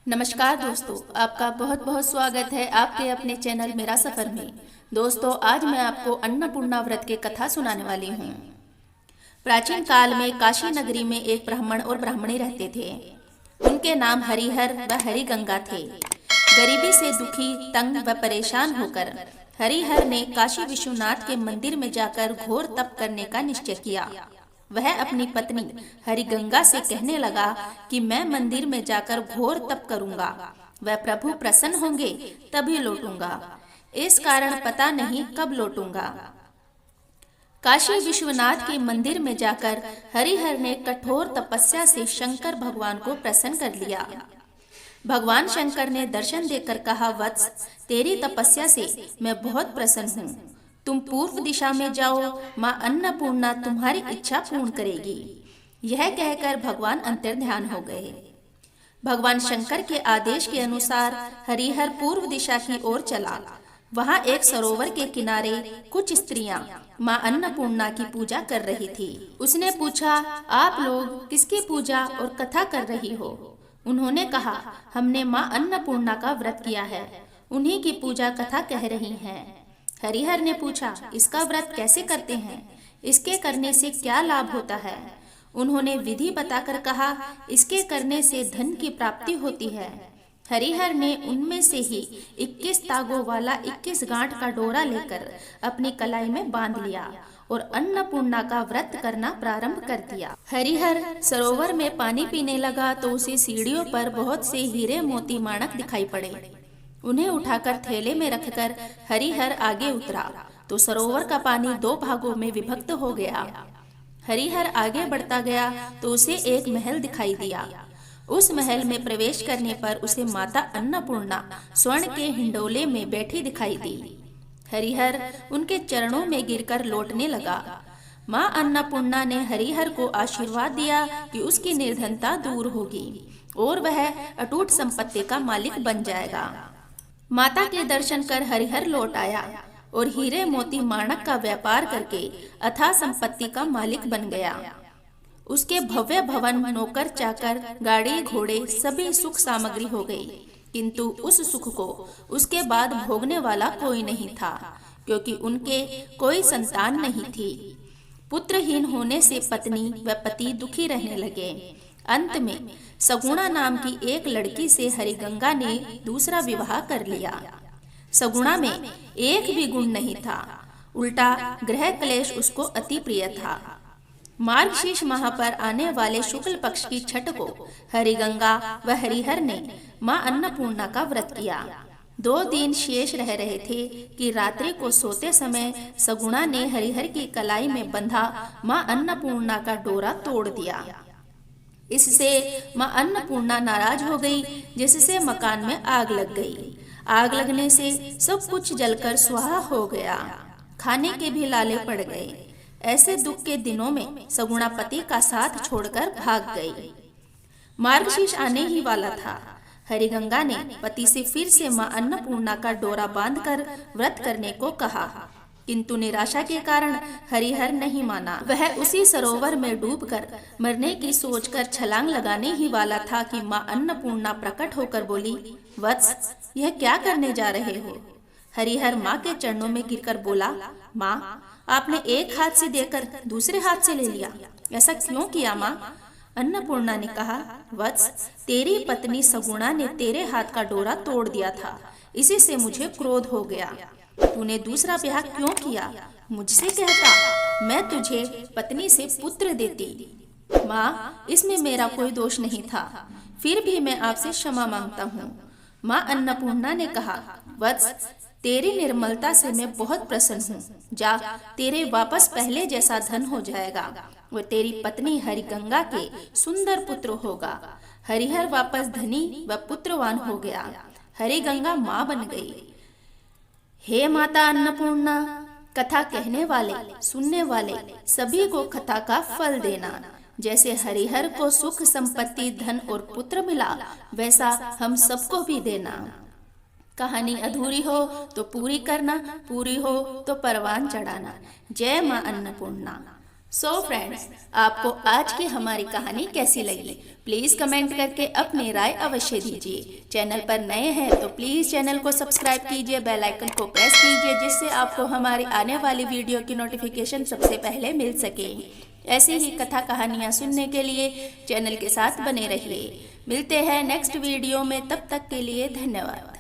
नमस्कार दोस्तों, आपका बहुत बहुत स्वागत है आपके अपने चैनल मेरा सफर में। दोस्तों, आज मैं आपको अन्नपूर्णा व्रत की कथा सुनाने वाली हूँ। प्राचीन काल में काशी नगरी में एक ब्राह्मण और ब्राह्मणी रहते थे। उनके नाम हरिहर व हरिगंगा थे। गरीबी से दुखी, तंग व परेशान होकर हरिहर ने काशी विश्वनाथ के मंदिर में जाकर घोर तप करने का निश्चय किया। वह अपनी पत्नी हरिगंगा से कहने लगा कि मैं मंदिर में जाकर घोर तप करूंगा, वह प्रभु प्रसन्न होंगे तभी लौटूंगा। इस कारण पता नहीं कब लौटूंगा। काशी विश्वनाथ के मंदिर में जाकर हरिहर ने कठोर तपस्या से शंकर भगवान को प्रसन्न कर लिया। भगवान शंकर ने दर्शन देकर कहा, वत्स, तेरी तपस्या से मैं बहुत प्रसन्न हूँ। तुम पूर्व दिशा में जाओ, माँ अन्नपूर्णा तुम्हारी इच्छा पूर्ण करेगी। यह कहकर भगवान अंतर्ध्यान हो गए। भगवान शंकर के आदेश के अनुसार हरिहर पूर्व दिशा की ओर चला। वहाँ एक सरोवर के किनारे कुछ स्त्रियां माँ अन्नपूर्णा की पूजा कर रही थी। उसने पूछा, आप लोग किसकी पूजा और कथा कर रही हो? उन्होंने कहा, हमने माँ अन्नपूर्णा का व्रत किया है, उन्हीं की पूजा कथा कह रही हैं। हरिहर ने पूछा, इसका व्रत कैसे करते हैं? इसके करने से क्या लाभ होता है? उन्होंने विधि बताकर कहा, इसके करने से धन की प्राप्ति होती है। हरिहर ने उनमें से ही 21 तागों वाला 21 गांठ का डोरा लेकर अपनी कलाई में बांध लिया और अन्नपूर्णा का व्रत करना प्रारंभ कर दिया। हरिहर सरोवर में पानी पीने लगा तो उसे सीढ़ियों पर बहुत से हीरे मोती माणक दिखाई पड़े। उन्हें उठाकर थैले में रखकर हरिहर आगे उतरा तो सरोवर का पानी 2 भागों में विभक्त हो गया। हरिहर आगे बढ़ता गया तो उसे एक महल दिखाई दिया। उस महल में प्रवेश करने पर उसे माता अन्नपूर्णा स्वर्ण के हिंडोले में बैठी दिखाई दी। हरिहर उनके चरणों में गिरकर लौटने लगा। माँ अन्नपूर्णा ने हरिहर को आशीर्वाद दिया कि उसकी निर्धनता दूर होगी और वह अटूट संपत्ति का मालिक बन जाएगा। माता के दर्शन कर हरिहर लौट आया और हीरे मोती माणक का व्यापार करके अथाह संपत्ति का मालिक बन गया। उसके भव्य भवन, नौकर चाकर, गाड़ी घोड़े सभी सुख सामग्री हो गई, किंतु उस सुख को उसके बाद भोगने वाला कोई नहीं था, क्योंकि उनके कोई संतान नहीं थी। पुत्रहीन होने से पत्नी व पति दुखी रहने लगे। अंत में सगुणा नाम की एक लड़की से हरिगंगा ने दूसरा विवाह कर लिया। सगुणा में एक भी गुण नहीं था, उल्टा ग्रह क्लेश उसको अति प्रिय था। मार्गशीर्ष माह पर आने वाले शुक्ल पक्ष की छठ को हरिगंगा व हरिहर ने माँ अन्नपूर्णा का व्रत किया। 2 दिन शेष रह रहे थे कि रात्रि को सोते समय सगुणा ने हरिहर की कलाई में बंधा माँ अन्नपूर्णा का डोरा तोड़ दिया। इससे माँ अन्नपूर्णा नाराज हो गई, जिससे मकान में आग लग गई। आग लगने से सब कुछ जलकर स्वाहा हो गया। खाने के भी लाले पड़ गए। ऐसे दुख के दिनों में सगुणा पति का साथ छोड़कर भाग गई। मार्गशीर्ष आने ही वाला था। हरिगंगा ने पति से फिर से माँ अन्नपूर्णा का डोरा बांधकर व्रत करने को कहा, किंतु निराशा के कारण हरिहर नहीं माना। वह उसी सरोवर में डूबकर मरने की सोचकर छलांग लगाने ही वाला था कि माँ अन्नपूर्णा प्रकट होकर बोली, वत्स, यह क्या करने जा रहे हो? हरिहर माँ के चरणों में गिरकर बोला, माँ, आपने एक हाथ से देकर दूसरे हाथ से ले लिया, ऐसा क्यों किया माँ? अन्नपूर्णा ने कहा, वत्स, तेरी पत्नी सगुणा ने तेरे हाथ का डोरा तोड़ दिया था, इसी से मुझे क्रोध हो गया। तूने दूसरा ब्याह क्यों किया? मुझसे कहता, मैं तुझे पत्नी से पुत्र देती। माँ, इसमें मेरा कोई दोष नहीं था, फिर भी मैं आपसे क्षमा मांगता हूँ। माँ अन्नपूर्णा ने कहा, वत्स, तेरी निर्मलता से मैं बहुत प्रसन्न हूँ। जा, तेरे वापस पहले जैसा धन हो जाएगा और तेरी पत्नी हरिगंगा के सुंदर पुत्र होगा। हरिहर वापस धनी व पुत्रवान हो गया। हरिगंगा माँ बन गई। हे माता अन्नपूर्णा, कथा कहने वाले, सुनने वाले सभी को कथा का फल देना। जैसे हरिहर को सुख संपत्ति, धन और पुत्र मिला, वैसा हम सबको भी देना। कहानी अधूरी हो तो पूरी करना, पूरी हो तो परवान चढ़ाना। जय माँ अन्नपूर्णा। फ्रेंड्स, आपको आज की हमारी कहानी कैसी लगी? प्लीज़ कमेंट करके अपनी राय अवश्य दीजिए। चैनल पर नए हैं तो प्लीज़ चैनल को सब्सक्राइब कीजिए, बेल आइकन को प्रेस कीजिए, जिससे आपको हमारी आने वाली वीडियो की नोटिफिकेशन सबसे पहले मिल सके। ऐसी ही कथा कहानियाँ सुनने के लिए चैनल के साथ बने रहिए। मिलते हैं नेक्स्ट वीडियो में, तब तक के लिए धन्यवाद।